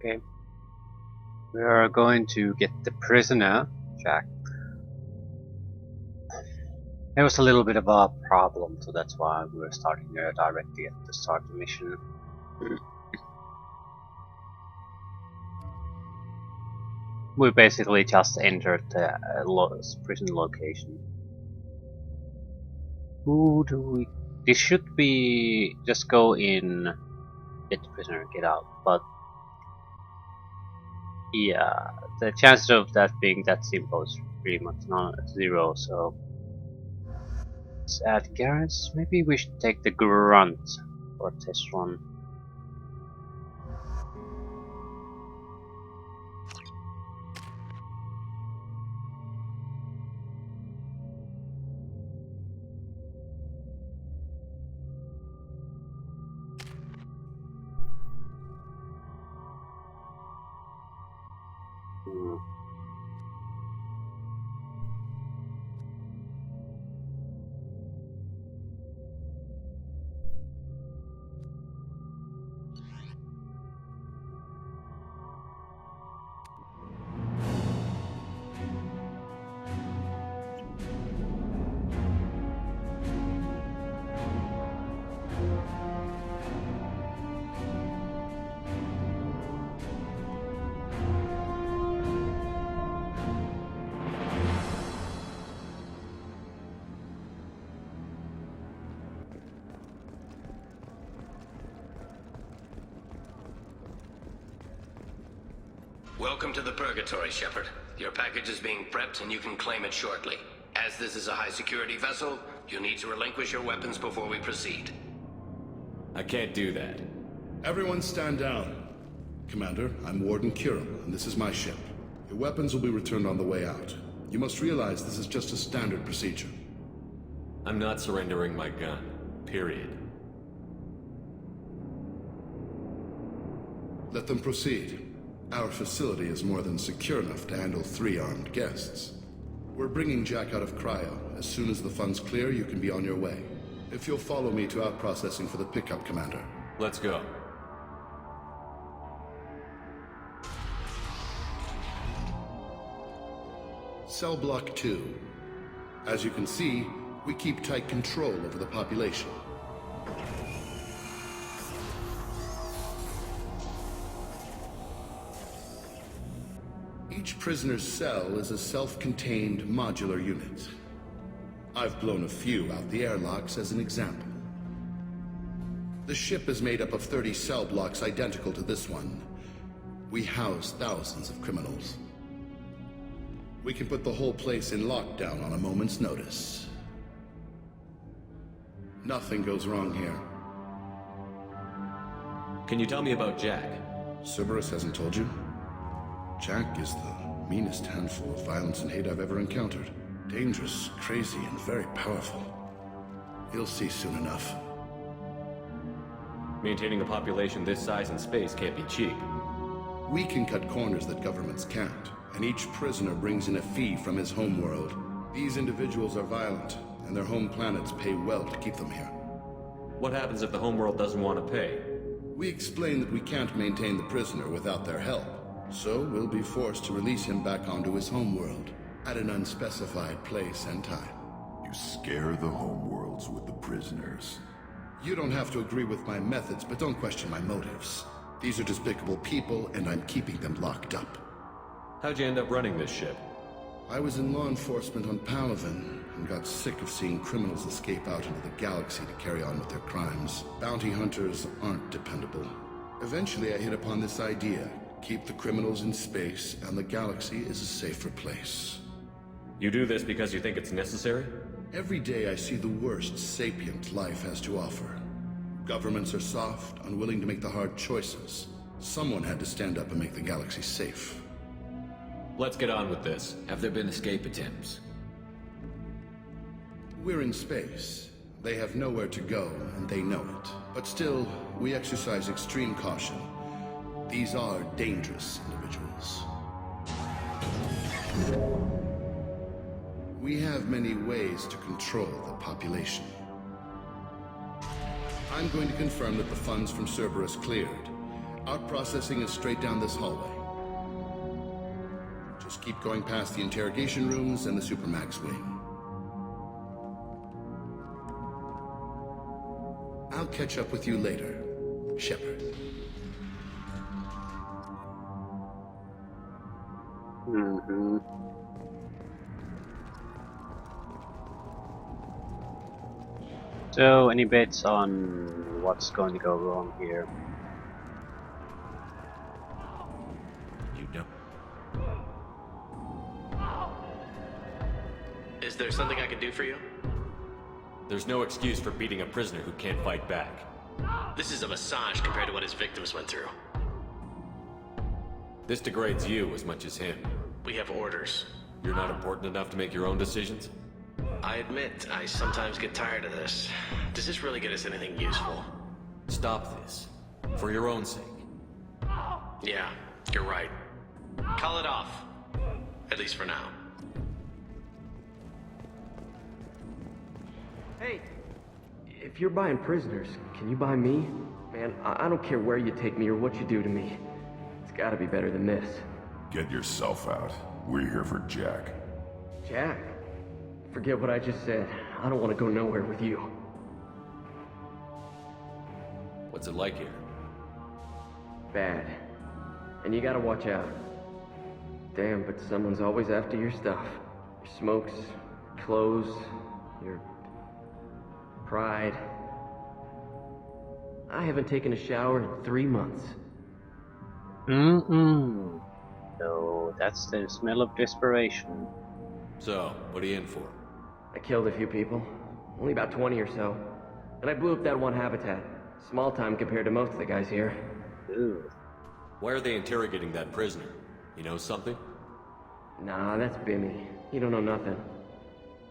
Okay. We are going to get the prisoner, Jack. There was a little bit of a problem, so that's why we're starting directly at the start of the mission. We basically just entered the prison location. Who do we... This should be... just go in, get the prisoner, get out, but... yeah, the chances of that being that simple is pretty much zero, so... let's add Garrett's. Maybe we should take the grunt for a test run. Welcome to the Purgatory, Shepard. Your package is being prepped and you can claim it shortly. As this is a high-security vessel, you'll need to relinquish your weapons before we proceed. I can't do that. Everyone stand down. Commander, I'm Warden Kiram, and this is my ship. Your weapons will be returned on the way out. You must realize this is just a standard procedure. I'm not surrendering my gun. Period. Let them proceed. Our facility is more than secure enough to handle 3 armed guests. We're bringing Jack out of cryo. As soon as the funds clear, you can be on your way. If you'll follow me to out-processing for the pickup, Commander. Let's go. Cell Block 2. As you can see, we keep tight control over the population. Each prisoner's cell is a self-contained modular unit. I've blown a few out the airlocks as an example. The ship is made up of 30 cell blocks identical to this one. We house thousands of criminals. We can put the whole place in lockdown on a moment's notice. Nothing goes wrong here. Can you tell me about Jack? Cerberus hasn't told you? Jack is the meanest handful of violence and hate I've ever encountered. Dangerous, crazy, and very powerful. You'll see soon enough. Maintaining a population this size in space can't be cheap. We can cut corners that governments can't, and each prisoner brings in a fee from his homeworld. These individuals are violent, and their home planets pay well to keep them here. What happens if the homeworld doesn't want to pay? We explain that we can't maintain the prisoner without their help. So we'll be forced to release him back onto his homeworld, at an unspecified place and time. You scare the homeworlds with the prisoners. You don't have to agree with my methods, but don't question my motives. These are despicable people, and I'm keeping them locked up. How'd you end up running this ship? I was in law enforcement on Palaven, and got sick of seeing criminals escape out into the galaxy to carry on with their crimes. Bounty hunters aren't dependable. Eventually I hit upon this idea. Keep the criminals in space, and the galaxy is a safer place. You do this because you think it's necessary? Every day I see the worst sapient life has to offer. Governments are soft, unwilling to make the hard choices. Someone had to stand up and make the galaxy safe. Let's get on with this. Have there been escape attempts? We're in space. They have nowhere to go, and they know it. But still, we exercise extreme caution. These are dangerous individuals. We have many ways to control the population. I'm going to confirm that the funds from Cerberus cleared. Art processing is straight down this hallway. Just keep going past the interrogation rooms and the Supermax wing. I'll catch up with you later, Shepard. Mm-hmm. So, any bets on what's going to go wrong here? You know. Is there something I can do for you? There's no excuse for beating a prisoner who can't fight back. This is a massage compared to what his victims went through. This degrades you as much as him. We have orders. You're not important enough to make your own decisions? I admit, I sometimes get tired of this. Does this really get us anything useful? Stop this. For your own sake. Yeah, you're right. Call it off. At least for now. Hey, if you're buying prisoners, can you buy me? Man, I don't care where you take me or what you do to me. It's gotta be better than this. Get yourself out. We're here for Jack. Jack, forget what I just said. I don't want to go nowhere with you. What's it like here? Bad. And you gotta watch out. Damn, but someone's always after your stuff. Your smokes, clothes, your pride. I haven't taken a shower in 3 months. Mm-mm. So, that's the smell of desperation. So, what are you in for? I killed a few people. Only about 20 or so. And I blew up that one habitat. Small time compared to most of the guys here. Ooh. Why are they interrogating that prisoner? You know something? Nah, that's Bimmy. He don't know nothing.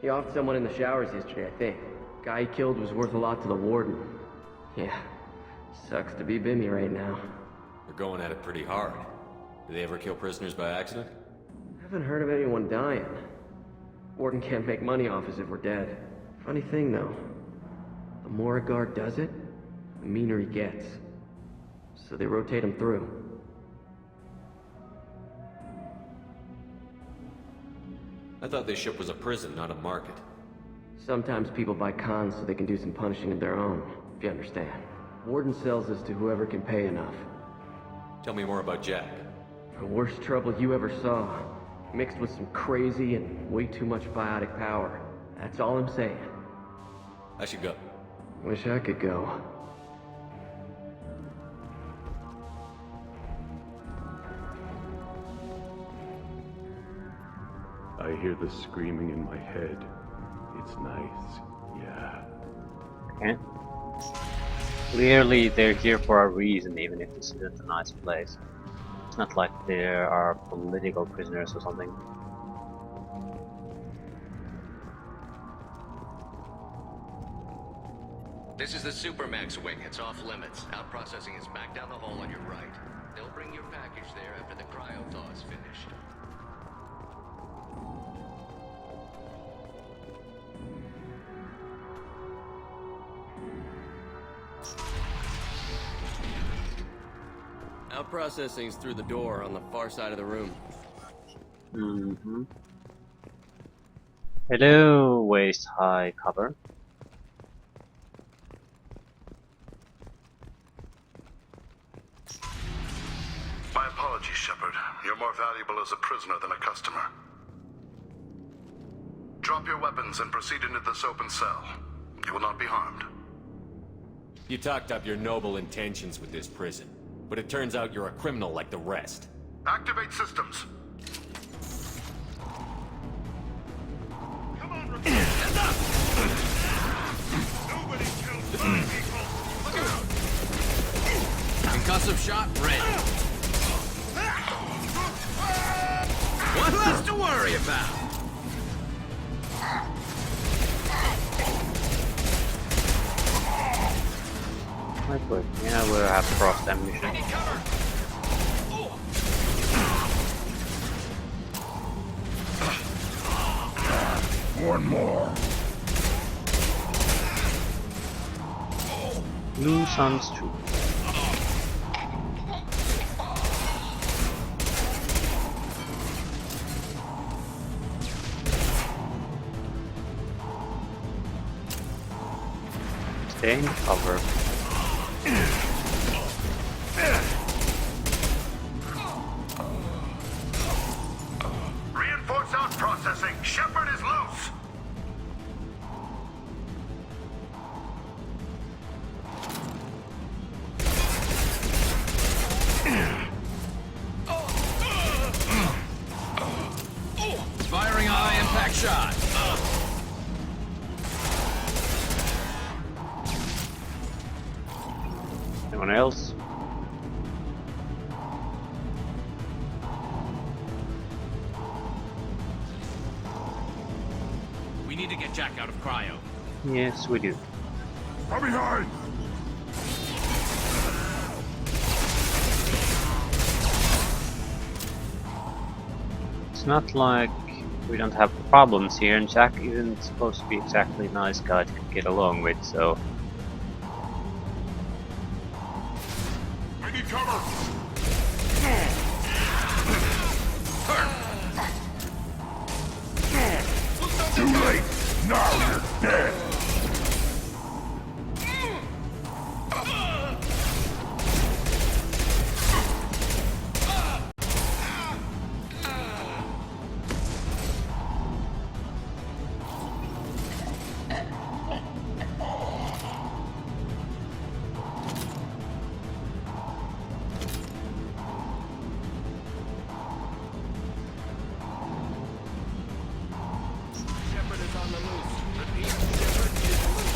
He offed someone in the showers yesterday, I think. Guy he killed was worth a lot to the warden. Yeah, sucks to be Bimmy right now. They're going at it pretty hard. Do they ever kill prisoners by accident? Haven't heard of anyone dying. Warden can't make money off us if we're dead. Funny thing, though. The more a guard does it, the meaner he gets. So they rotate him through. I thought this ship was a prison, not a market. Sometimes people buy cons so they can do some punishing of their own, if you understand. Warden sells us to whoever can pay enough. Tell me more about Jack. The worst trouble you ever saw. Mixed with some crazy and way too much biotic power. That's all I'm saying. I should go. Wish I could go. I hear the screaming in my head. It's nice, yeah. Okay. Clearly they're here for a reason, even if this isn't a nice place. It's not like there are political prisoners or something. This is the Supermax wing. It's off limits. Out processing is back down the hall on your right. They'll bring your package there after the cryo thaw is finished. Out processing's through the door on the far side of the room. Mm-hmm. Hello, waist high cover. My apologies, Shepard. You're more valuable as a prisoner than a customer. Drop your weapons and proceed into this open cell. You will not be harmed. You talked up your noble intentions with this prison, but it turns out you're a criminal like the rest. Activate systems. Concussive shot ready. What less to worry about? Right, good. Yeah, we'll have frost ammunition. One more. Blue Suns 2. Stay in cover. Reinforce out processing. Shepard is loose. Firing a high impact shot. Anyone else? We need to get Jack out of cryo. Yes, we do. From behind! It's not like we don't have problems here, and Jack isn't supposed to be exactly a nice guy to get along with, so... I need cover! Too late! Now you're dead! Shepard is on the loose. Repeat, Shepard is loose.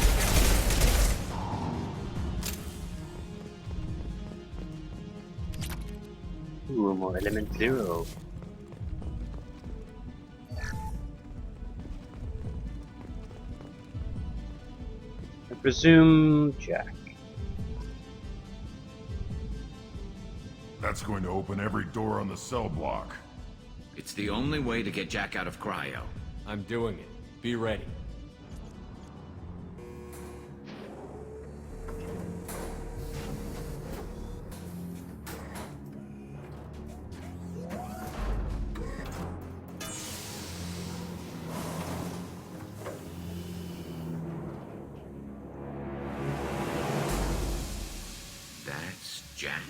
Ooh, more element 0. I presume Jack. That's going to open every door on the cell block. It's the only way to get Jack out of cryo. I'm doing it. Be ready. That's Jack.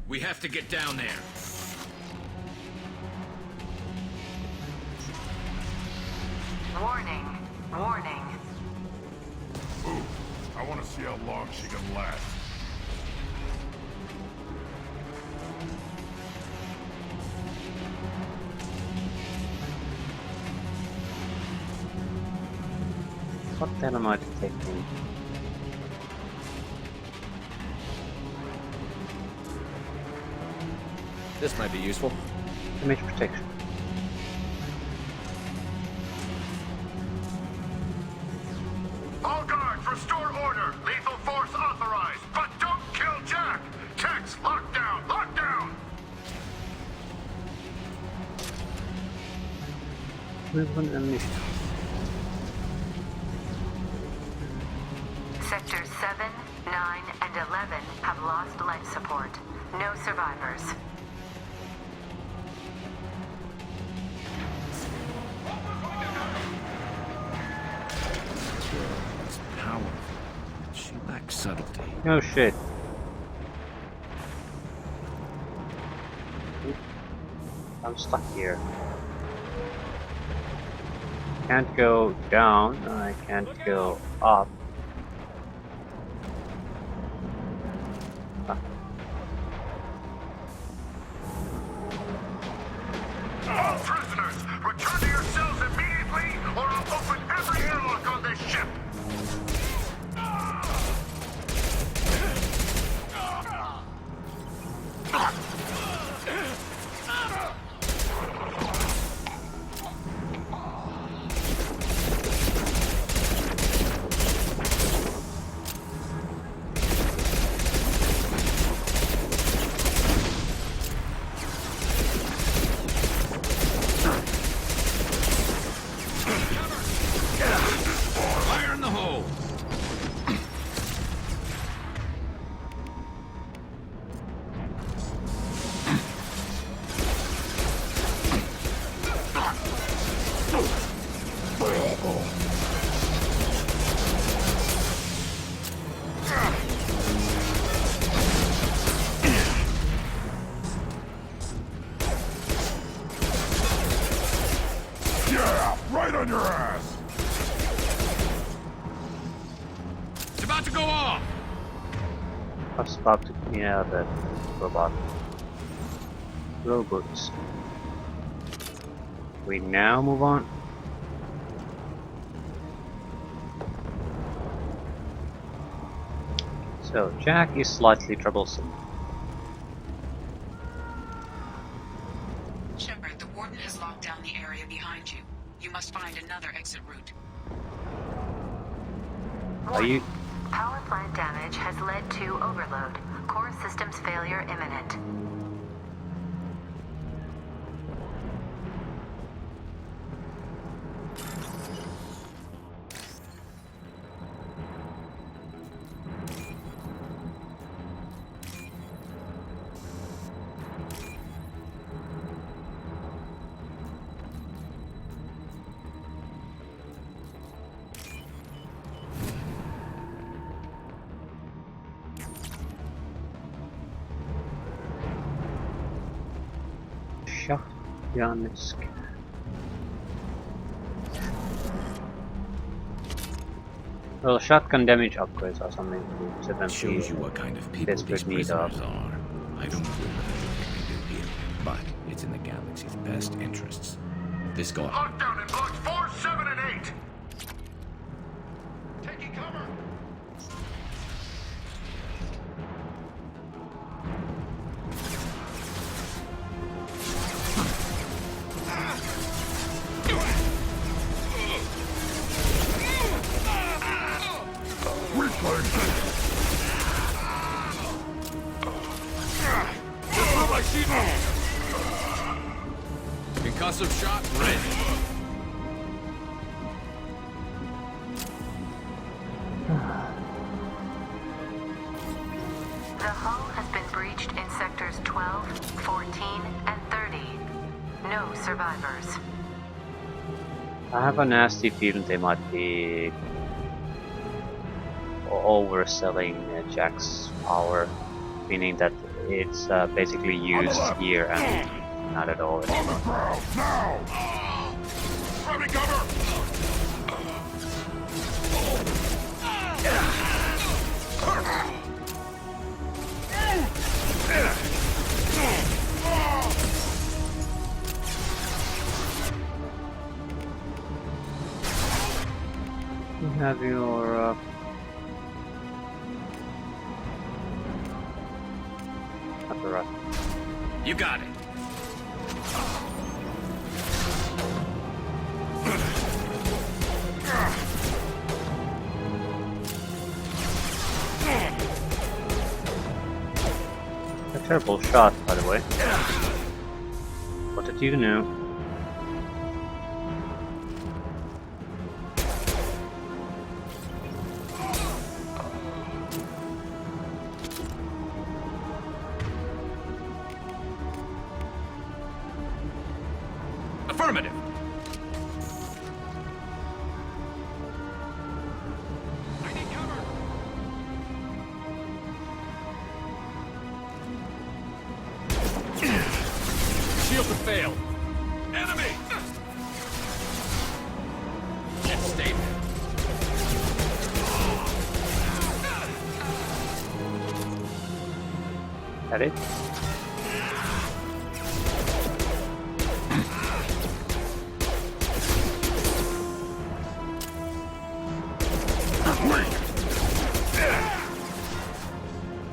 We have to get down there. Warning. Warning. Ooh, I want to see how long she can last. What then am I detecting? This might be useful. Image protection. All guards, restore order. Lethal force authorized. But don't kill Jack. Tex, lockdown. Lockdown. Movement and mission. Sectors 7, 9, and 11 have lost life support. No survivors. It's powerful. She lacks subtlety. Oh shit. I'm stuck here. Can't go down, and I can't go up. All prisoners, return to your cells immediately, or I'll open every airlock on this ship. about to go off! I was about to, yeah, the robot. Robots. We now move on. So, Jack is slightly troublesome. Shepard, the Warden has locked down the area behind you. You must find another exit route. Are you? Power plant damage has led to overload. Core systems failure imminent. Jansk. Well, shotgun damage upgrades or something to 70. Shows you what kind of people these prisoners are. I don't know what they do here, but it's in the galaxy's best interests. This guy. Lockdown in blocks 4, 7, and 8. Taking cover. Concussive shot ready. The hull has been breached in sectors 12, 14, and 30. No survivors. I have a nasty feeling they might be overselling Jack's power, meaning that it's basically used here and not at all anymore. On the ground, now! Grabbing cover! You have your apparatus. You got it. A terrible shot, by the way. What did you know? Affirmative. I need cover. Shields have failed. Enemy! Let's stay there. That it?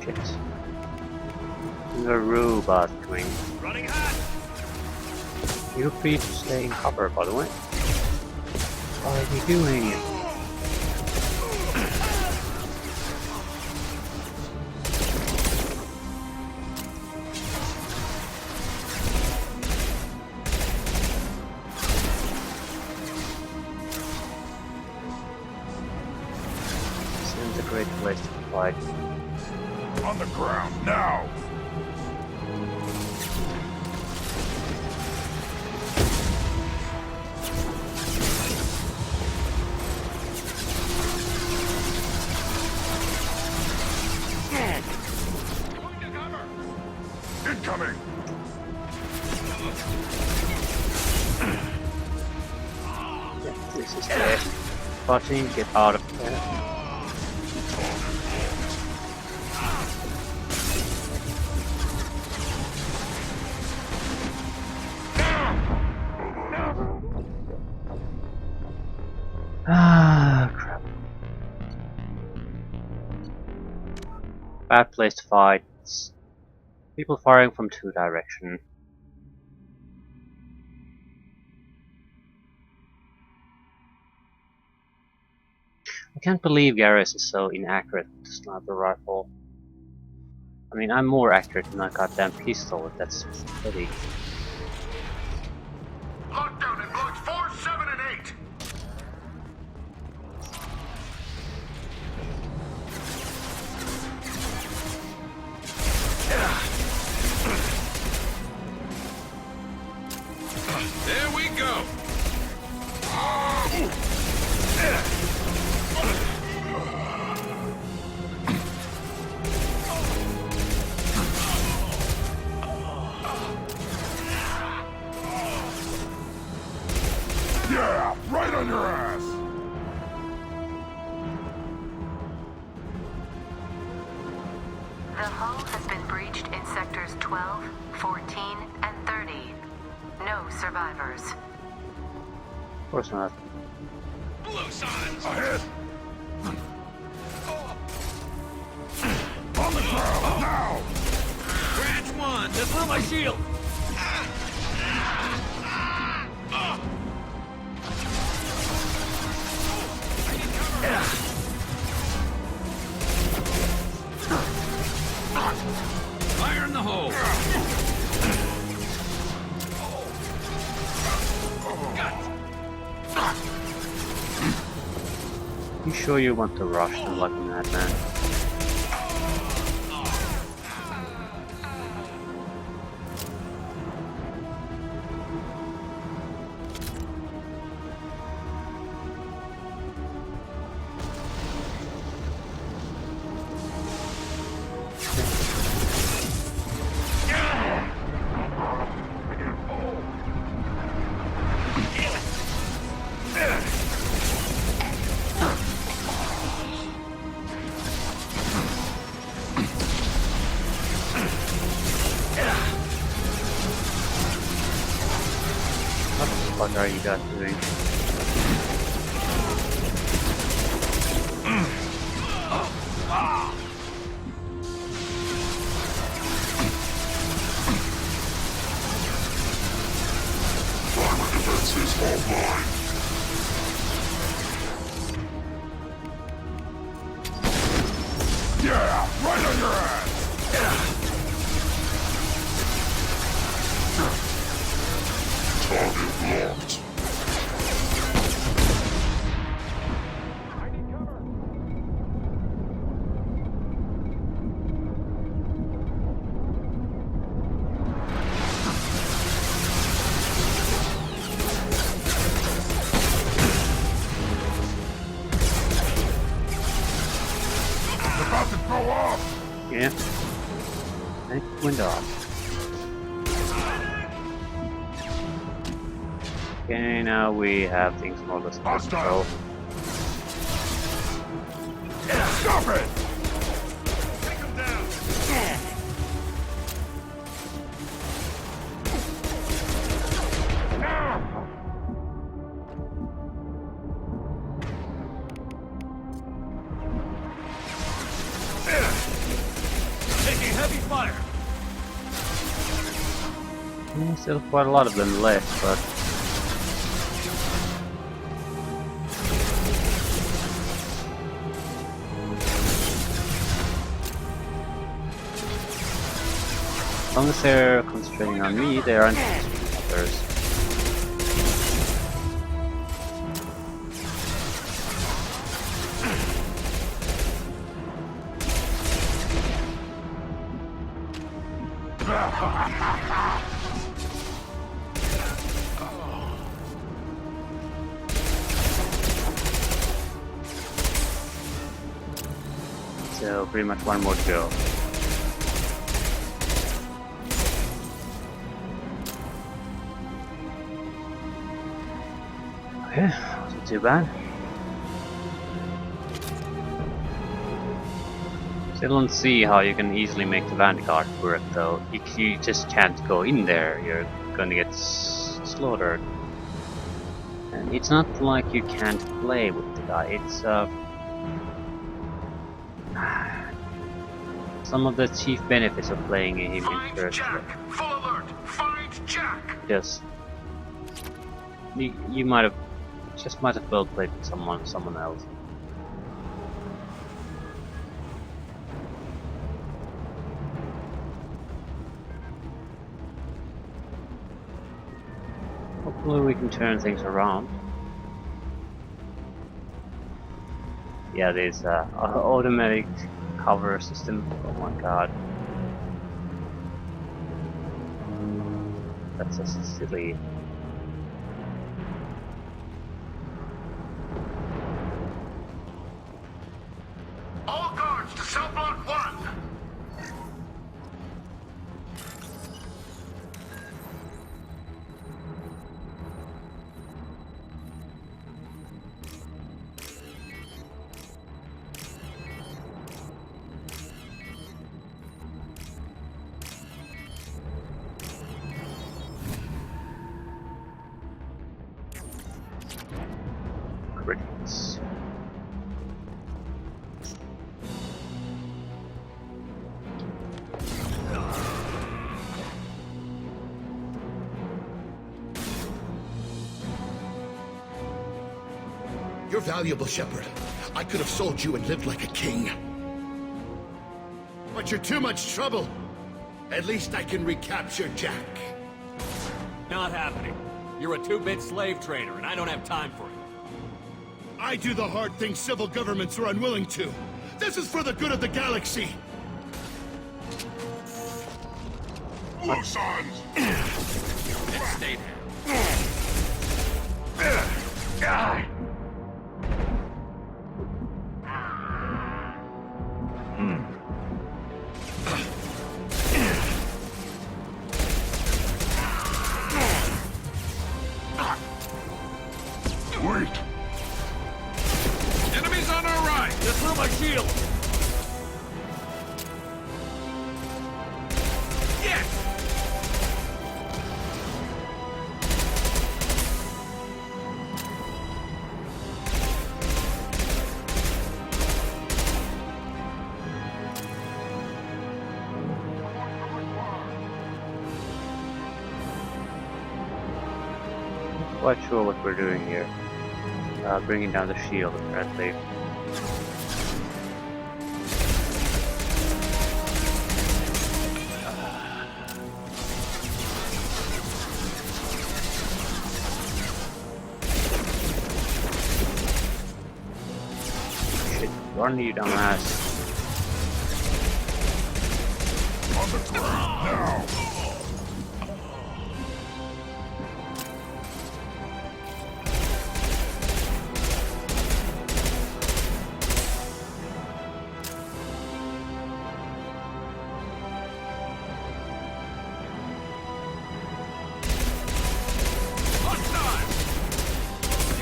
Shit. There's a robot coming. Running hot. You're free to stay in cover, by the way. What are you doing? Seems a great place to fight. On the ground, now! Incoming! Yeah, this is the button, get out of there. Bad place to fight. People firing from 2 directions. I can't believe Garrus is so inaccurate with the sniper rifle. I mean, I'm more accurate than a goddamn pistol, that's pathetic. Lockdown in blocks 4, 7, and 8. There we go. Yeah, right on your ass! The hull has been breached in sectors 12, 14, and 30. No survivors. Of course not. Blue signs. Ahead! On the ground, now! Branch 1, just blew my shield. Fire in the hole. You sure you want to rush them like a madman? What are you guys doing? Defense is all mine. Yeah, right on your ass! Target locked. About to go off! Yeah. It went off. Okay, now we have things more or less under control. Stop it! Take him down. Taking heavy fire. Still quite a lot of them left, but as long as they're concentrating on me, they aren't others. So pretty much one more to go. Okay, wasn't too bad. Still don't see how you can easily make the Vanguard work though. You just can't go in there, you're gonna get slaughtered. And it's not like you can't play with the guy, it's some of the chief benefits of playing him in Find first. Jack! Full alert! Find Jack! Just you might have well played with someone else. Hopefully we can turn things around. Yeah, there's automatic cover system. Oh my god. That's just silly. All guards to cell block 1! Critics. You're valuable, Shepard. I could have sold you and lived like a king. But you're too much trouble. At least I can recapture Jack. Not happening. You're a two-bit slave trader, and I don't have time for it. I do the hard things civil governments are unwilling to. This is for the good of the galaxy. Loose sons! Stay there. Wait! Enemies on our right! Just through my shield! Yes! Quite sure what we're doing here. Bringing down the shield apparently. Shit, run you dumbass. On the ground, now!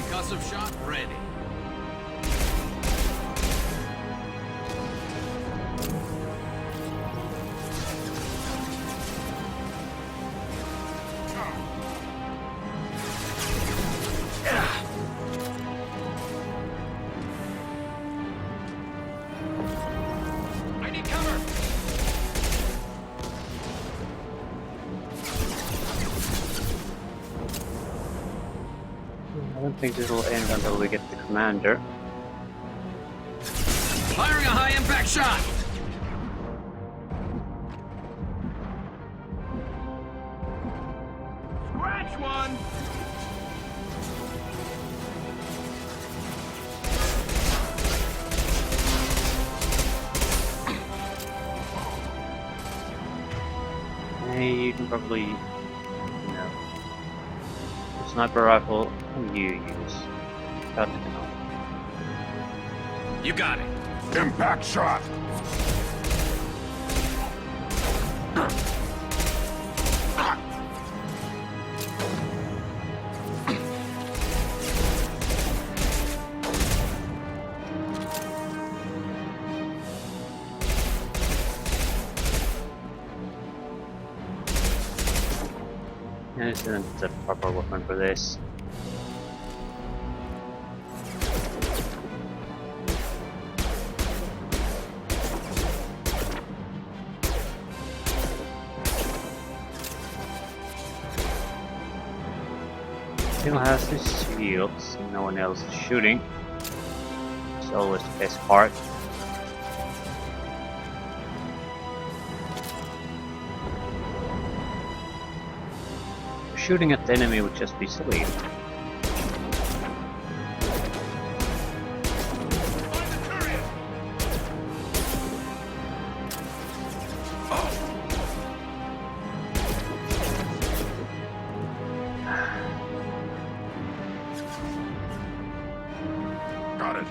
Concussive shot ready. I need cover. I don't think this will end until we get the commander. Firing a high impact shot. Scratch one. Hey, you can probably, sniper rifle you use. Got to know. You got it. Impact shot! Yeah, this isn't the proper weapon for this. still has his shields and no one else is shooting. It's always the best part. Shooting at the enemy would just be silly. Got it.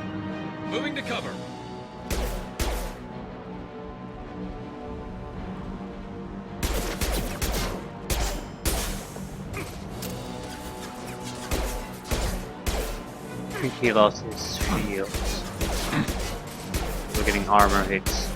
Moving to cover. I think he lost his shields. We're getting armor hits.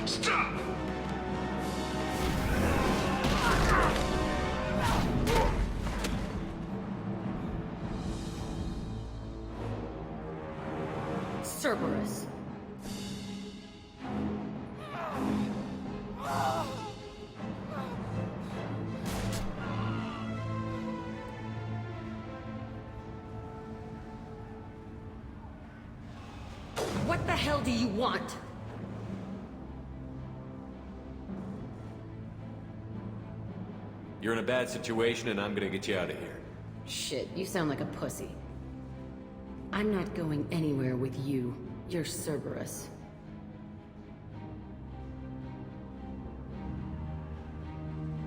Stop! Cerberus. What the hell do you want? You're in a bad situation and I'm gonna get you out of here. Shit, you sound like a pussy. I'm not going anywhere with you. You're Cerberus.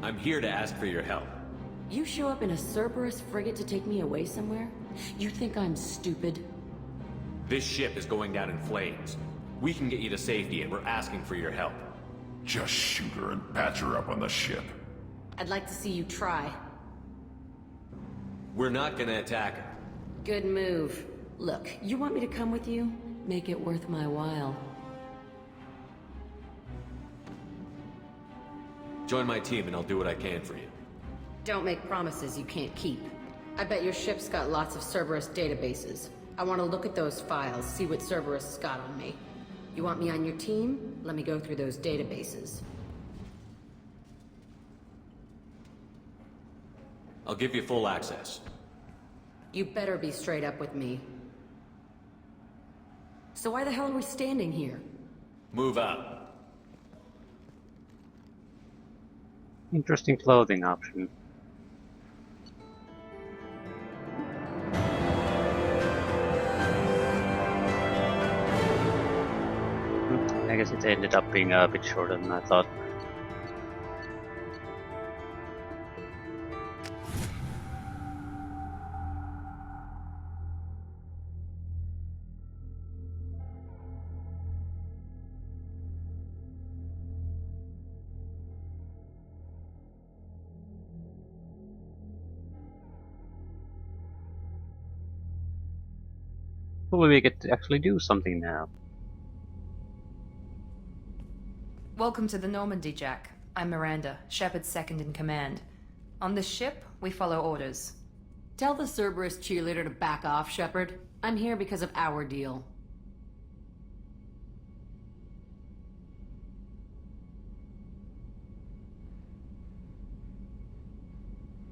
I'm here to ask for your help. You show up in a Cerberus frigate to take me away somewhere? You think I'm stupid? This ship is going down in flames. We can get you to safety and we're asking for your help. Just shoot her and patch her up on the ship. I'd like to see you try. We're not gonna attack her. Good move. Look, you want me to come with you? Make it worth my while. Join my team and I'll do what I can for you. Don't make promises you can't keep. I bet your ship's got lots of Cerberus databases. I want to look at those files, see what Cerberus has got on me. You want me on your team? Let me go through those databases. I'll give you full access. You better be straight up with me. So why the hell are we standing here? Move out. Interesting clothing option. I guess it ended up being a bit shorter than I thought. Hopefully we get to actually do something now. Welcome to the Normandy, Jack. I'm Miranda, Shepard's second in command. On this ship, we follow orders. Tell the Cerberus cheerleader to back off, Shepard. I'm here because of our deal.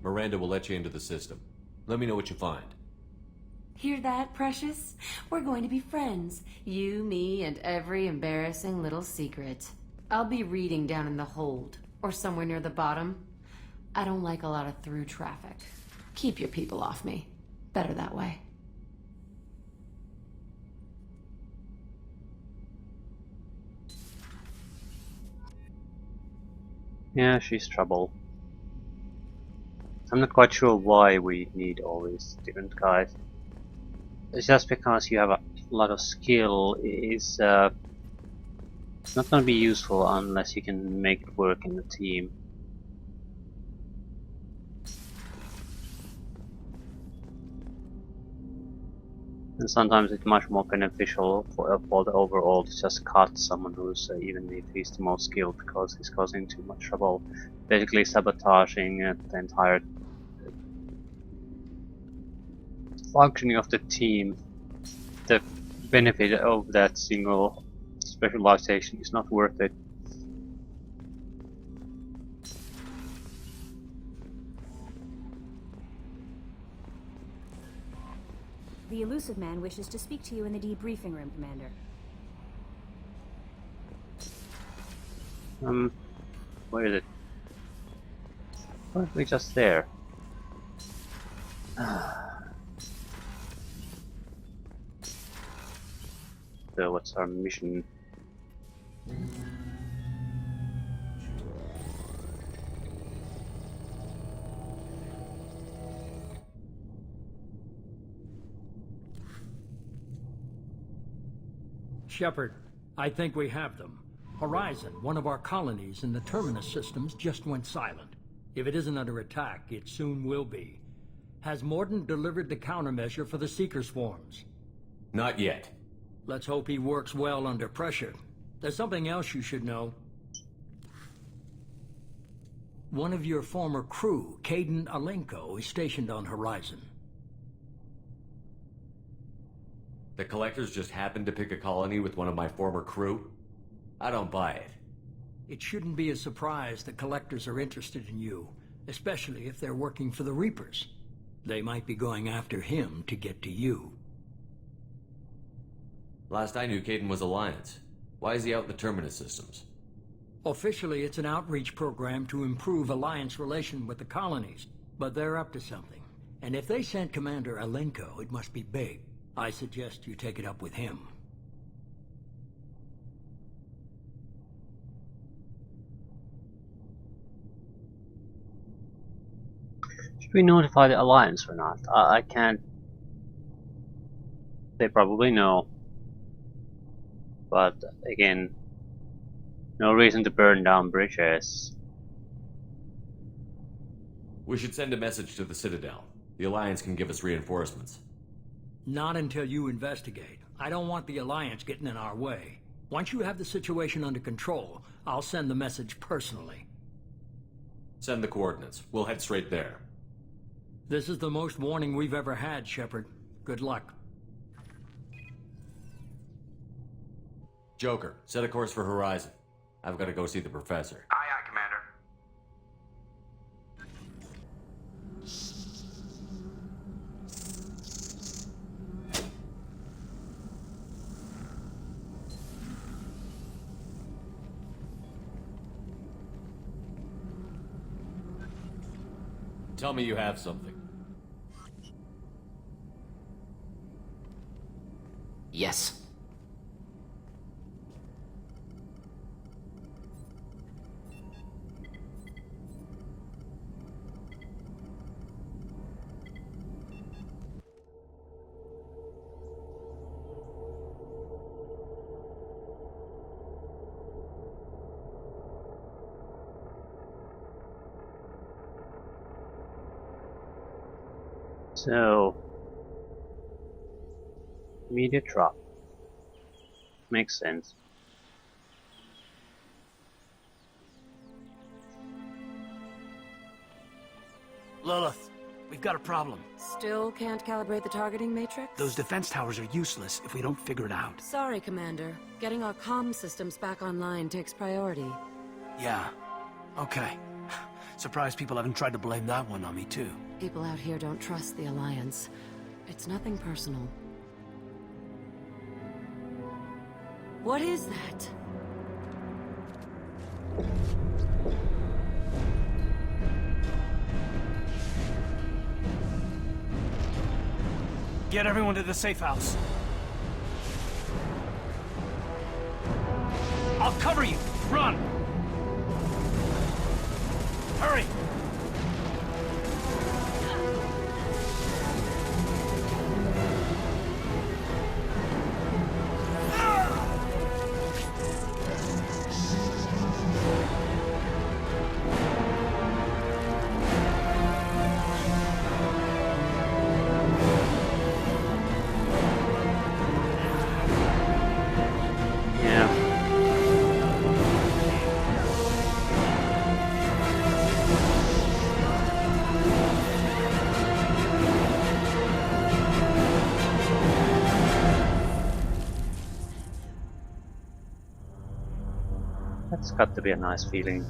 Miranda will let you into the system. Let me know what you find. Hear that, Precious? We're going to be friends. You, me, and every embarrassing little secret. I'll be reading down in the hold, or somewhere near the bottom. I don't like a lot of through traffic. Keep your people off me. Better that way. Yeah, she's trouble. I'm not quite sure why we need all these different guys. It's just because you have a lot of skill is it's not going to be useful unless you can make it work in a team. And sometimes it's much more beneficial for the overall to just cut someone who's even if he's the most skilled, because he's causing too much trouble, basically sabotaging the entire functioning of the team, the benefit of that single specialization is not worth it. The elusive man wishes to speak to you in the debriefing room, Commander. Where is it? Why aren't we just there? So what's our mission? Shepard, I think we have them. Horizon, one of our colonies in the Terminus systems, just went silent. If it isn't under attack, it soon will be. Has Mordin delivered the countermeasure for the Seeker swarms? Not yet. Let's hope he works well under pressure. There's something else you should know. One of your former crew, Caden Alenko, is stationed on Horizon. The Collectors just happened to pick a colony with one of my former crew? I don't buy it. It shouldn't be a surprise the Collectors are interested in you, especially if they're working for the Reapers. They might be going after him to get to you. Last I knew, Caden was Alliance. Why is he out in the Terminus systems? Officially, it's an outreach program to improve Alliance relation with the colonies, but they're up to something. And if they sent Commander Alenko, it must be big. I suggest you take it up with him. Should we notify the Alliance or not? I can't. They probably know. But again, no reason to burn down bridges. We should send a message to the Citadel. The Alliance can give us reinforcements. Not until you investigate. I don't want the Alliance getting in our way. Once you have the situation under control, I'll send the message personally. Send the coordinates. We'll head straight there. This is the most warning we've ever had, Shepard. Good luck. Joker, set a course for Horizon. I've got to go see the Professor. Aye, aye, Commander. Tell me you have something. Yes. So, immediate drop. Makes sense. Lilith, we've got a problem. Still can't calibrate the targeting matrix? Those defense towers are useless if we don't figure it out. Sorry, Commander. Getting our comm systems back online takes priority. Yeah. Okay. Surprised people haven't tried to blame that one on me, too. People out here don't trust the Alliance. It's nothing personal. What is that? Get everyone to the safe house. I'll cover you. Run! Hurry! That's got to be a nice feeling.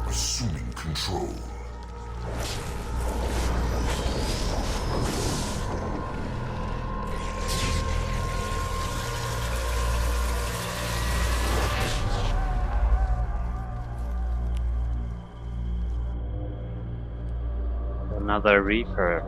Assuming control. Another Reaper.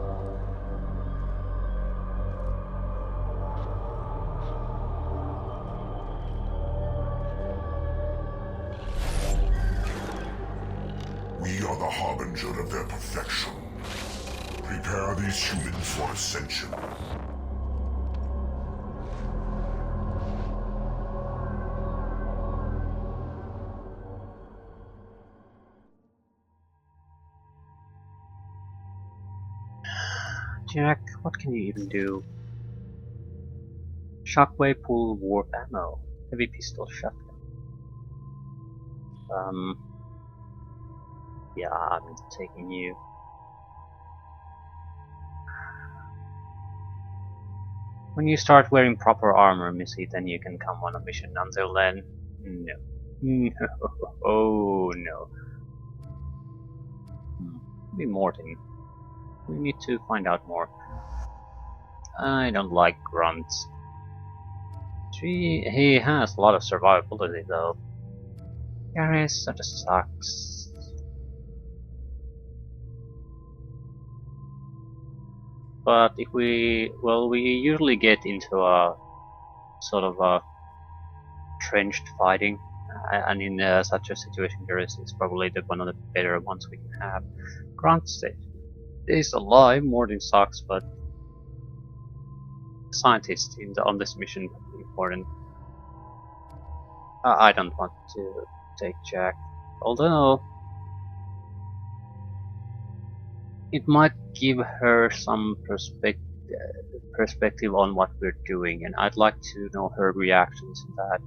We are the harbinger of their perfection. Prepare these humans for ascension. Jack, what can you even do? Shockwave pull warp ammo. Heavy pistol shotgun. Yeah, I'm taking you. When you start wearing proper armor, Missy, then you can come on a mission. Until then, no. No. Oh, no. Maybe Morton. We need to find out more. I don't like grunts. He has a lot of survivability, though. Garrus sort of sucks. But if we usually get into a sort of a trenched fighting, and in such a situation, Garrus is probably one of the better ones we can have. Grunt is alive, more than sucks, but scientist on this mission is important. I don't want to take Jack, although it might give her some perspective on what we're doing, and I'd like to know her reactions to that.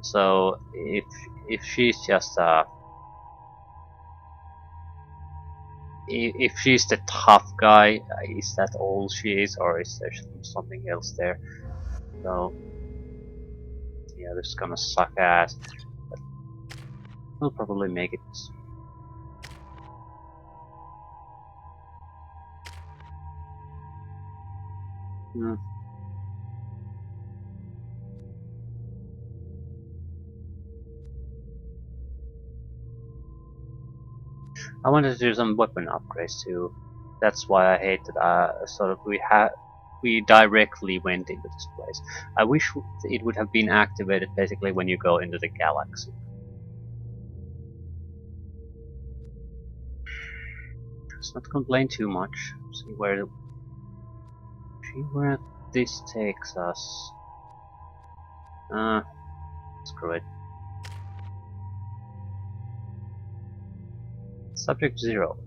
So if she's just if she's the tough guy, is that all she is, or is there something else there? So yeah, this is gonna suck ass, but we'll probably make it. I wanted to do some weapon upgrades too. That's why I hate that sort of we directly went into this place. I wish it would have been activated basically when you go into the galaxy. Let's not complain too much. See where this takes us. Screw it. Subject 0.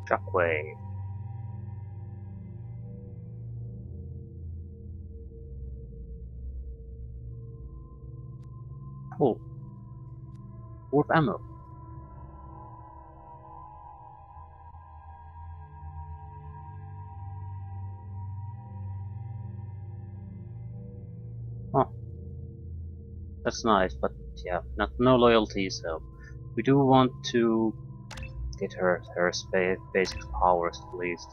Shockwave. Cool. Warp ammo. Oh, that's nice, but yeah, no loyalty. So we do want to get her basic powers at least.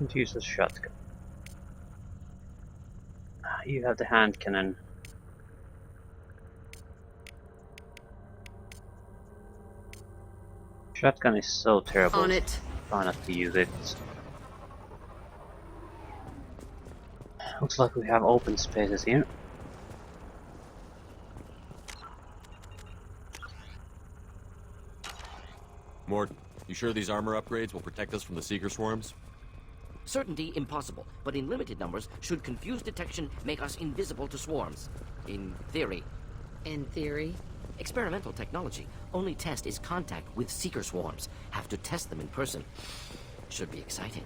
And use a shotgun. You have the hand cannon. Shotgun is so terrible. On it. Try not to use it. Looks like we have open spaces here. Mort, you sure these armor upgrades will protect us from the Seeker swarms? Certainty impossible, but in limited numbers, should confused detection make us invisible to swarms. In theory. In theory? Experimental technology. Only test is contact with Seeker swarms. Have to test them in person. Should be exciting.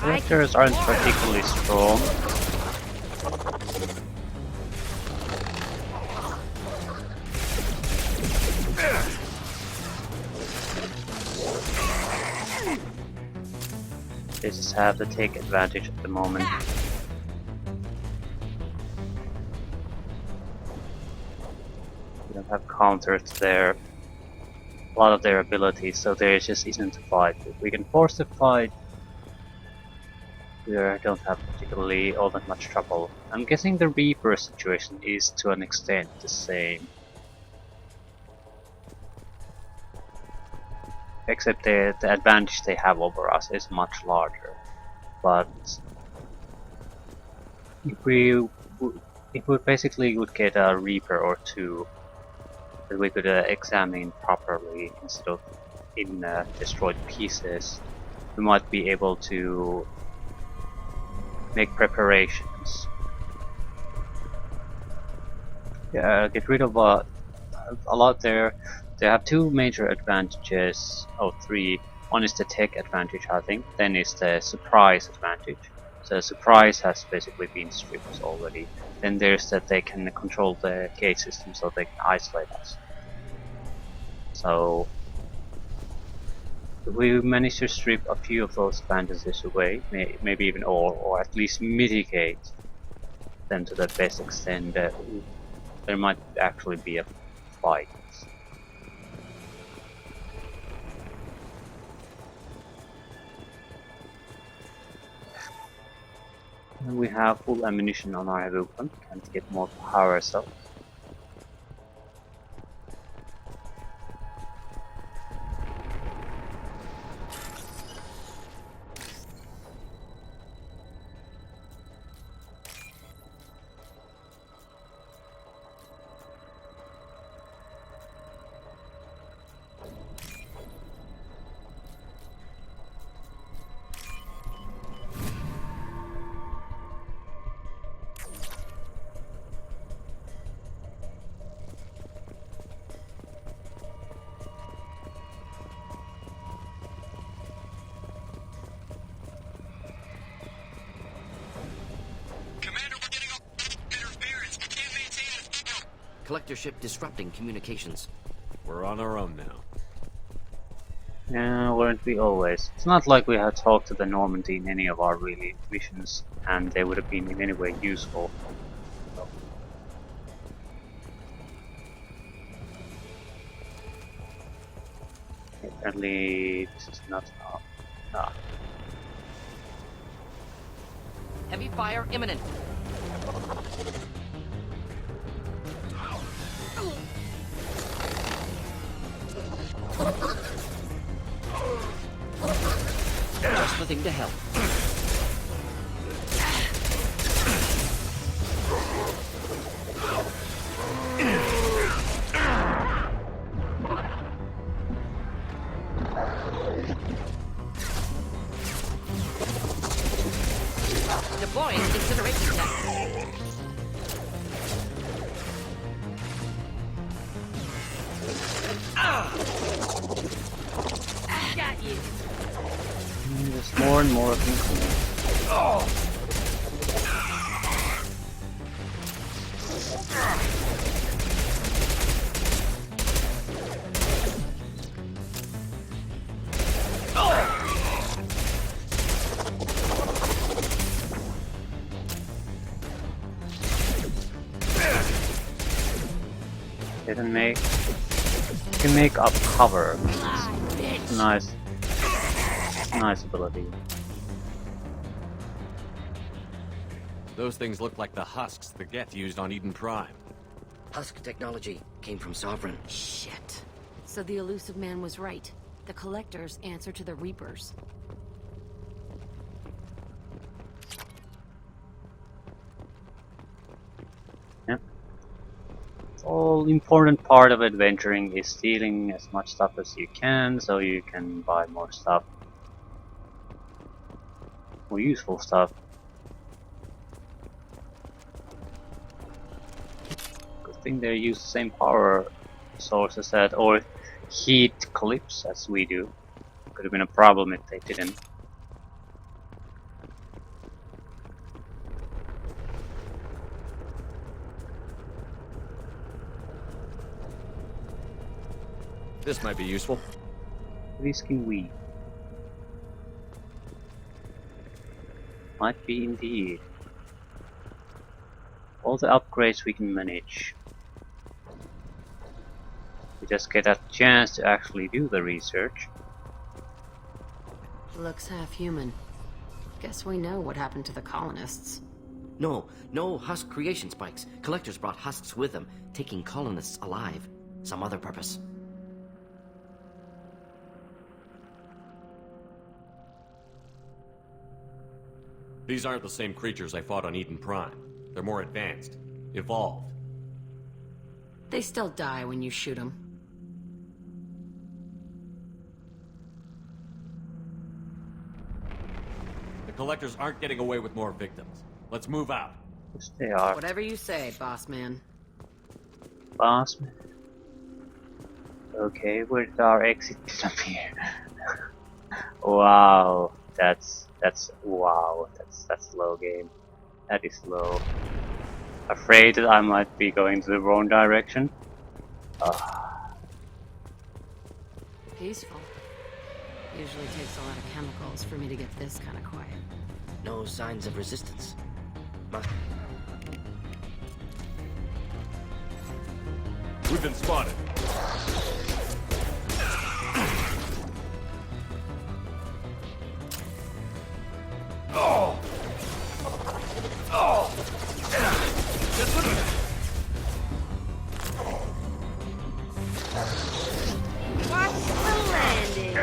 Characters aren't particularly strong. They just have to take advantage at the moment. We don't have counters to a lot of their abilities, so there just isn't a fight. If we can force the fight, we don't have particularly all that much trouble. I'm guessing the Reaper situation is to an extent the same. Except the advantage they have over us is much larger. But if we basically would get a Reaper or two that we could examine properly instead of in destroyed pieces, we might be able to make preparations. Yeah, get rid of a lot there. They have two major advantages, oh, three. One is the tech advantage, I think. Then is the surprise advantage. So surprise has basically been stripped already. Then there's that they can control the gate system so they can isolate us. So if we manage to strip a few of those advantages away, maybe even all, or at least mitigate them to the best extent, there might actually be a fight. And we have full ammunition on our heavy weapon, can't get more power ourselves. Collector ship disrupting communications. We're on our own now. Yeah, weren't we always? It's not like we had talked to the Normandy in any of our really missions, and they would have been in any way useful. So. Apparently, this is not enough. Ah. Heavy fire imminent. Just the thing to help. more and more of them. Oh! You can make up cover. Nice ability. Those things look like the husks the Geth used on Eden Prime. Husk technology came from Sovereign. Shit. So the elusive man was right. The Collectors answer to the Reapers. Yep. All important part of adventuring is stealing as much stuff as you can, so you can buy more stuff. More useful stuff. Good thing they use the same power sources that, or heat clips as we do. Could have been a problem if they didn't. This might be useful. Risking we. Might be indeed. All the upgrades we can manage. We just get a chance to actually do the research. Looks half human. Guess we know what happened to the colonists. No husk creation spikes. Collectors brought husks with them, taking colonists alive. Some other purpose. These aren't the same creatures I fought on Eden Prime. They're more advanced. Evolved. They still die when you shoot them. The Collectors aren't getting away with more victims. Let's move out. Yes, they are. Whatever you say, boss man. Boss man. Okay, where did our exit appear? Wow, that's low game. That is low. Afraid that I might be going to the wrong direction. Peaceful. Usually takes a lot of chemicals for me to get this kind of quiet. No signs of resistance. We've been spotted. Oh! Oh! Watch the landing!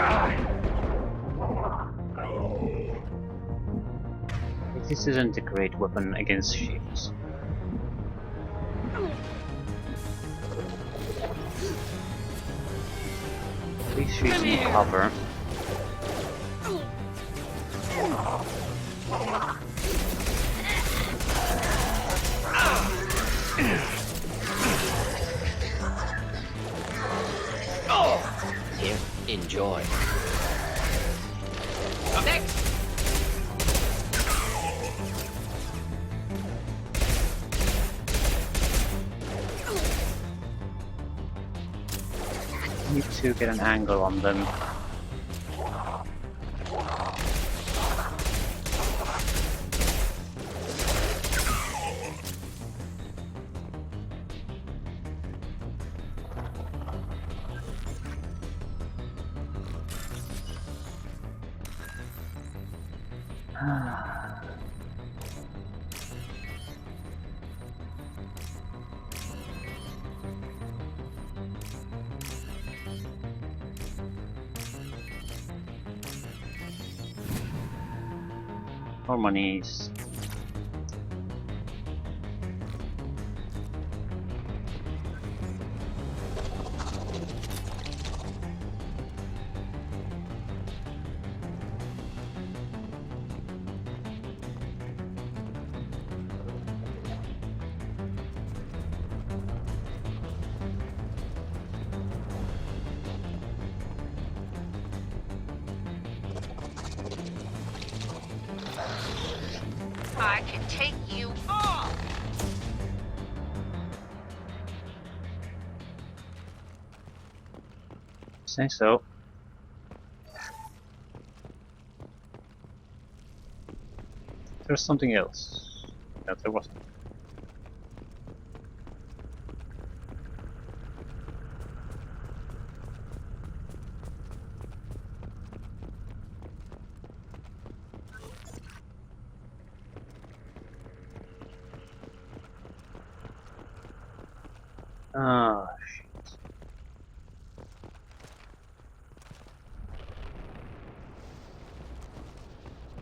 This isn't a great weapon against ships. Please shoot some cover. Here, enjoy. Next! Need to get an angle on them. Harmonies. say so. There's something else. No, there wasn't. Ah, shit.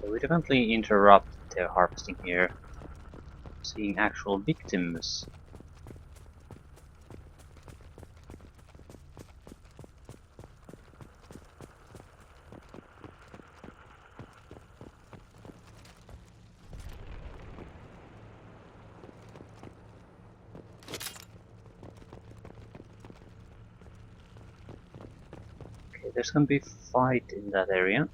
So we definitely interrupt their harvesting here. Seeing actual victims. Okay, there's gonna be a fight in that area.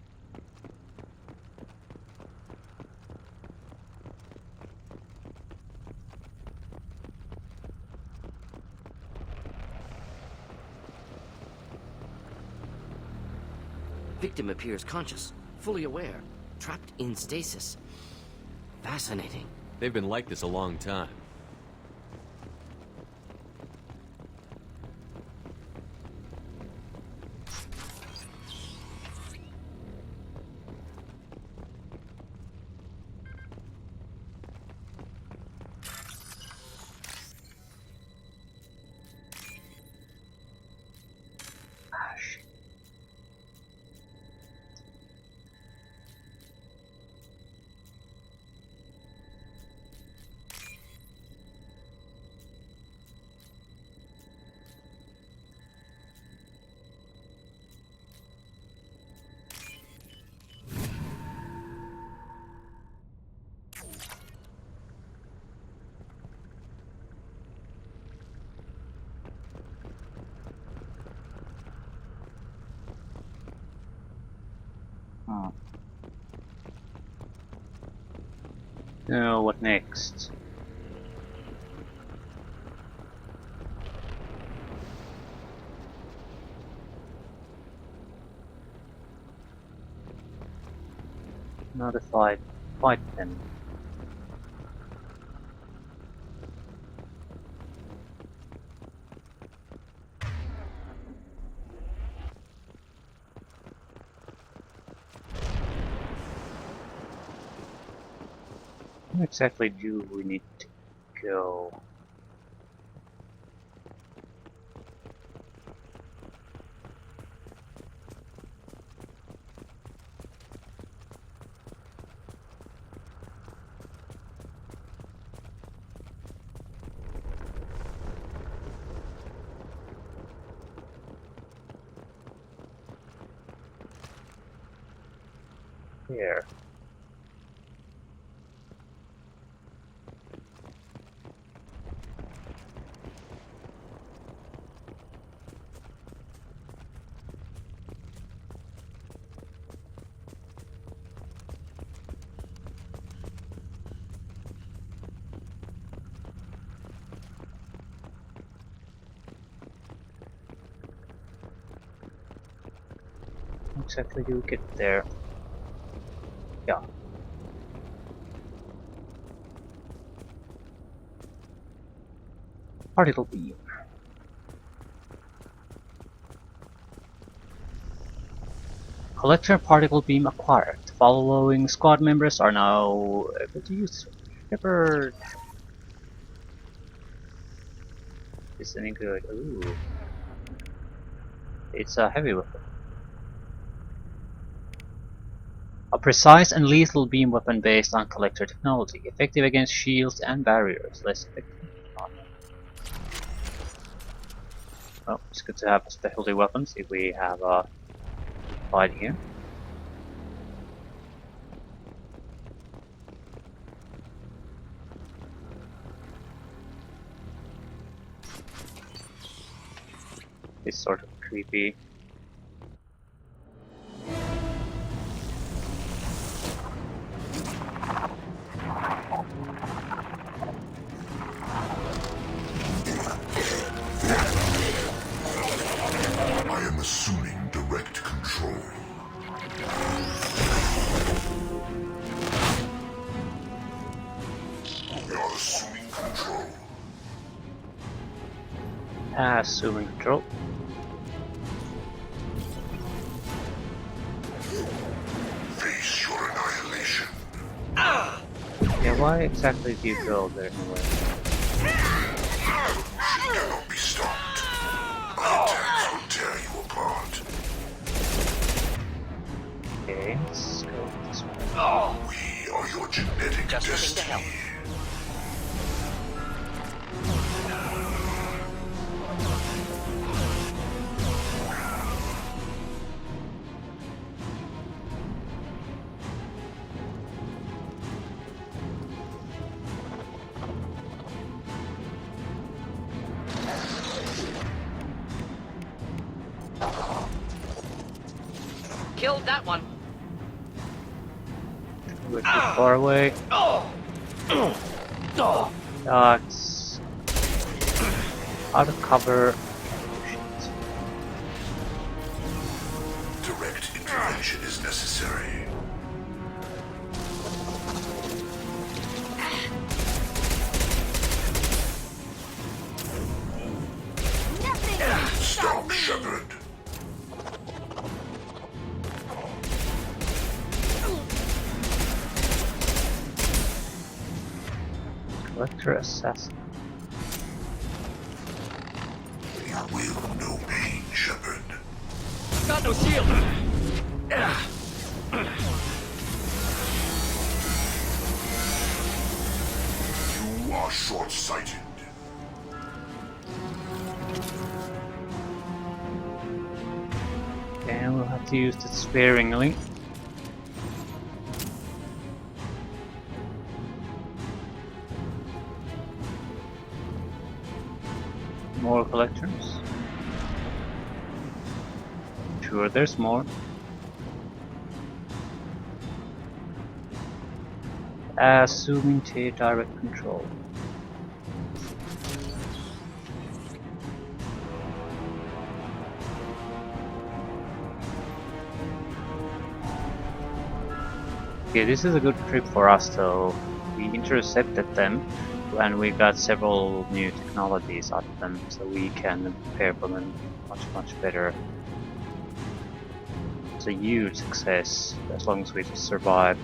Victim appears conscious, fully aware, trapped in stasis. Fascinating. They've been like this a long time. Oh. Now, what next? Another fight then. Where exactly do we need to go? Here. How exactly do you get there? Yeah. Particle beam. Collector particle beam acquired. Following squad members are now able to use Shepard. Is any good? Ooh. It's a heavy weapon. A precise and lethal beam weapon based on collector technology. Effective against shields and barriers. Less effective. Well, it's good to have specialty weapons if we have a fight here. It's sort of creepy. I am assuming We are assuming control. Assuming control. Face your annihilation. Yeah, why exactly do you go there anyway? She cannot be stopped. Our attacks will tear you apart. Okay, let's go this way. We are your genetic destiny. Killed that one. We're too far away. Ducks. Out of cover. Direct intervention is necessary. Stop, Shepard. Collector assassin. You will know pain, Shepard. Got no shield. You are short-sighted. And we'll have to use it sparingly. More collectors. Sure, there's more. Assuming to direct control. Okay, this is a good trip for us though. We intercepted them and we got several new technologies out of them, so we can prepare for them much better. It's a huge success as long as we survive.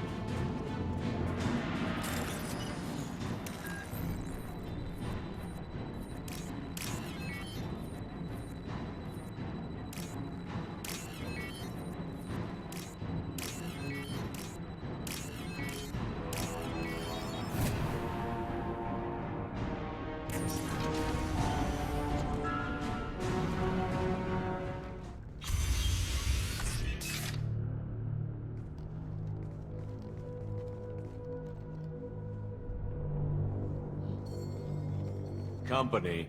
Company,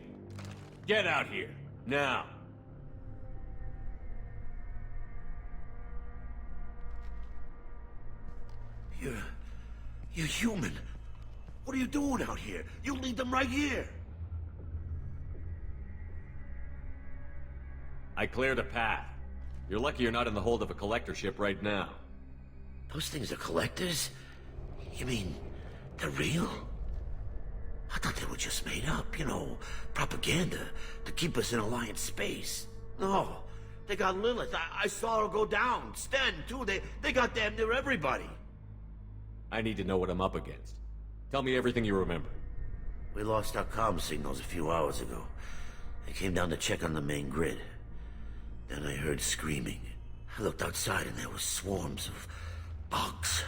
get out here, now! You're human. What are you doing out here? You lead them right here. I cleared a path. You're lucky you're not in the hold of a collector ship right now. Those things are collectors? You mean, they're real? I thought they were just made up, you know, propaganda to keep us in Alliance space. No, they got Lilith. I saw her go down. Sten, too. They got damn near everybody. I need to know what I'm up against. Tell me everything you remember. We lost our comm signals a few hours ago. I came down to check on the main grid. Then I heard screaming. I looked outside and there were swarms of bugs.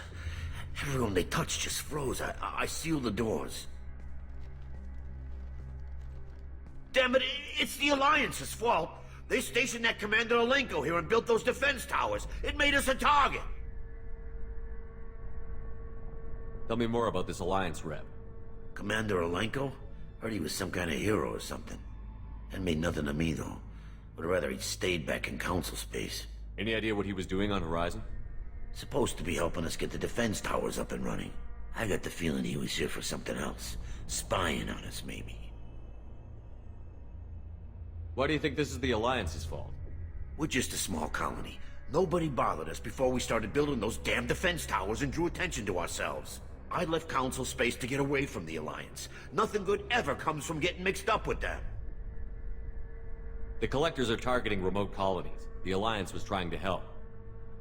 Everyone they touched just froze. I sealed the doors. Damn it, it's the Alliance's fault. They stationed that Commander Alenko here and built those defense towers. It made us a target. Tell me more about this Alliance rep. Commander Alenko? Heard he was some kind of hero or something. That made nothing to me, though. Would rather he'd stayed back in Council space. Any idea what he was doing on Horizon? Supposed to be helping us get the defense towers up and running. I got the feeling he was here for something else. Spying on us, maybe. Why do you think this is the Alliance's fault? We're just a small colony. Nobody bothered us before we started building those damn defense towers and drew attention to ourselves. I left Council space to get away from the Alliance. Nothing good ever comes from getting mixed up with them. The Collectors are targeting remote colonies. The Alliance was trying to help.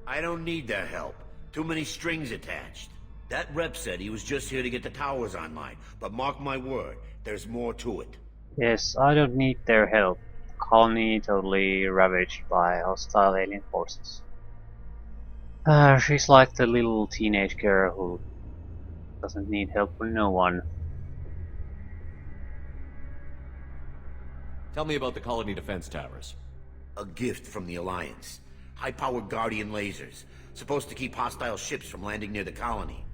I don't need their help. Too many strings attached. That rep said he was just here to get the towers online, but mark my word, there's more to it. Yes, I don't need their help. Colony totally ravaged by hostile alien forces. She's like the little teenage girl who doesn't need help from no one. Tell me about the colony defense towers. A gift from the Alliance. High-powered Guardian lasers. Supposed to keep hostile ships from landing near the colony.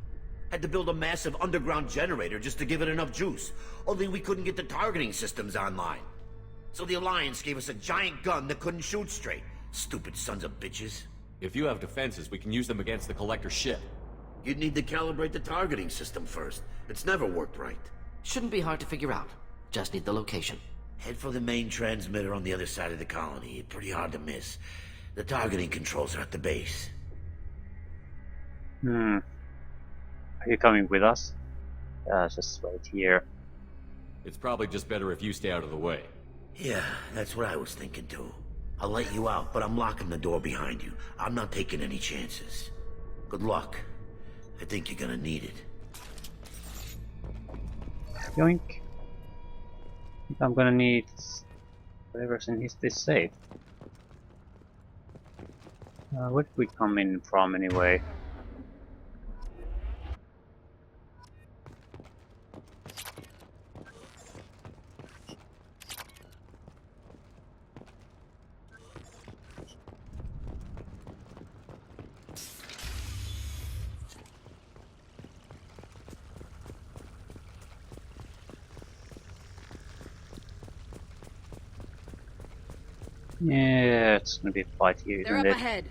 Had to build a massive underground generator just to give it enough juice. Only we couldn't get the targeting systems online. So the Alliance gave us a giant gun that couldn't shoot straight. Stupid sons of bitches. If you have defenses, we can use them against the Collector ship. You'd need to calibrate the targeting system first. It's never worked right. Shouldn't be hard to figure out. Just need the location. Head for the main transmitter on the other side of the colony. Pretty hard to miss. The targeting controls are at the base. Are you coming with us? Just wait here. It's probably just better if you stay out of the way. Yeah, that's what I was thinking too. I'll let you out, but I'm locking the door behind you. I'm not taking any chances. Good luck. I think you're gonna need it. Yoink. I'm gonna need whatever's in this safe. Where did we come in from anyway? Yeah, it's gonna be a fight here, They're isn't up it? ahead.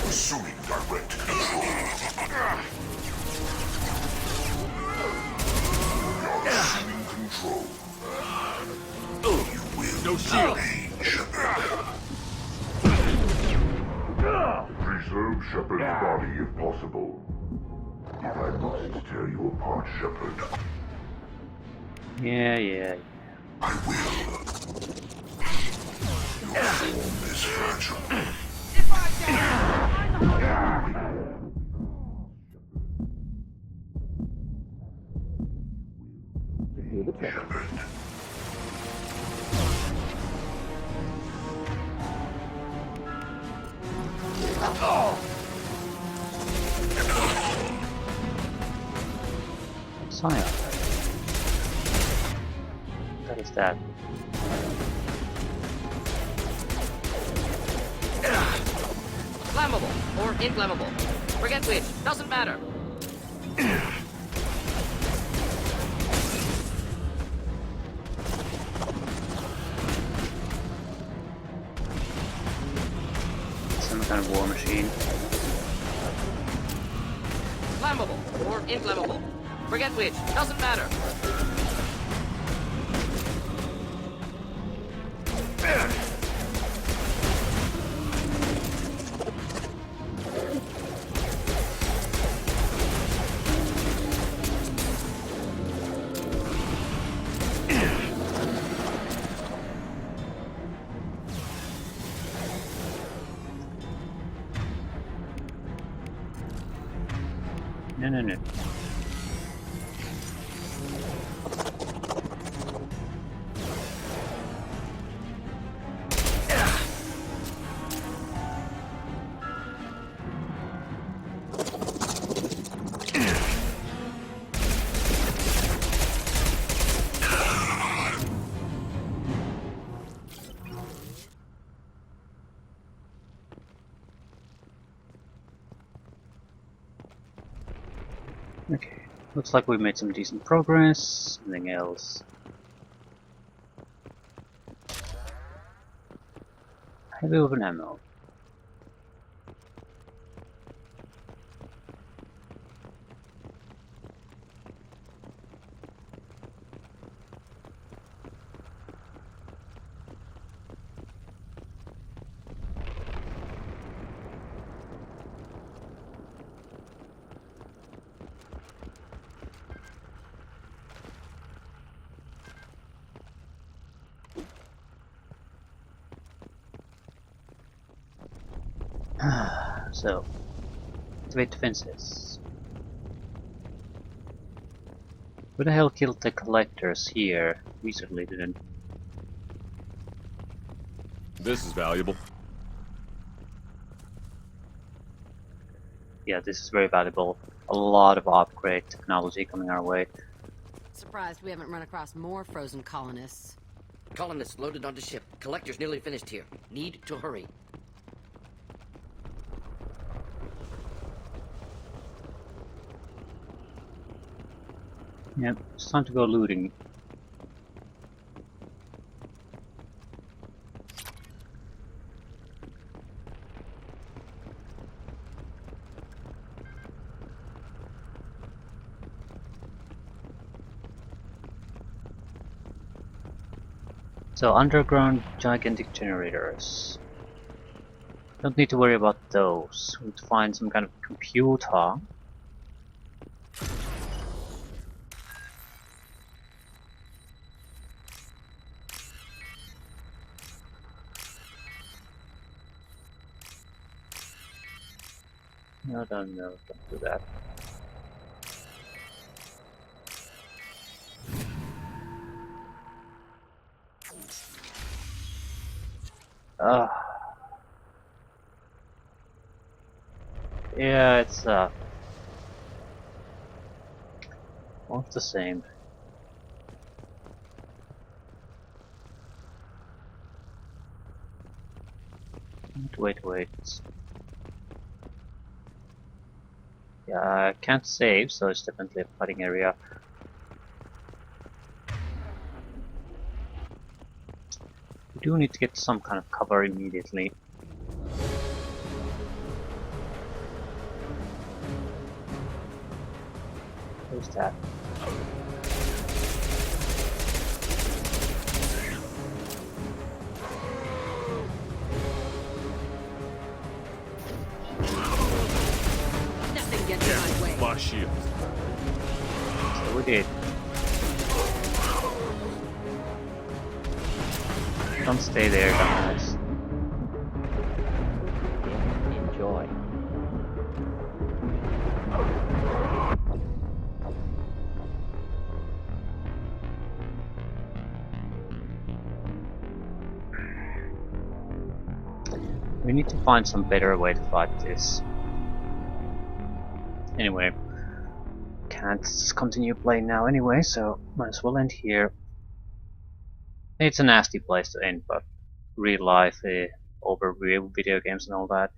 Assuming direct control. You're assuming control. You will No shield. Preserve Shepard's body if possible. If I must tear you apart, Shepard, Yeah. I will. Your form is fragile. Shepard. Scion. What is that? Flammable or inflammable. Forget which. Doesn't matter. Some kind of war machine. Flammable or inflammable. Forget which. Doesn't matter. No. Okay, looks like we made some decent progress. Something else. Heavy weapon ammo. So, activate defenses. Who the hell killed the collectors here? We certainly didn't. This is valuable. Yeah, this is very valuable. A lot of upgrade technology coming our way. Surprised we haven't run across more frozen colonists. Colonists loaded onto ship. Collectors nearly finished here. Need to hurry. Yep, it's time to go looting. So, underground gigantic generators. Don't need to worry about those. We need to find some kind of computer. No, don't do that. Yeah, it's all of the same. Wait. Yeah, I can't save, so it's definitely a fighting area. We do need to get some kind of cover immediately. Who's that? Nothing gets in my way. My shield. So we did. Don't stay there, guys. Enjoy. We need to find some better way to fight this. Anyway, can't continue playing now anyway, so might as well end here. It's a nasty place to end, but real life, overview video games and all that.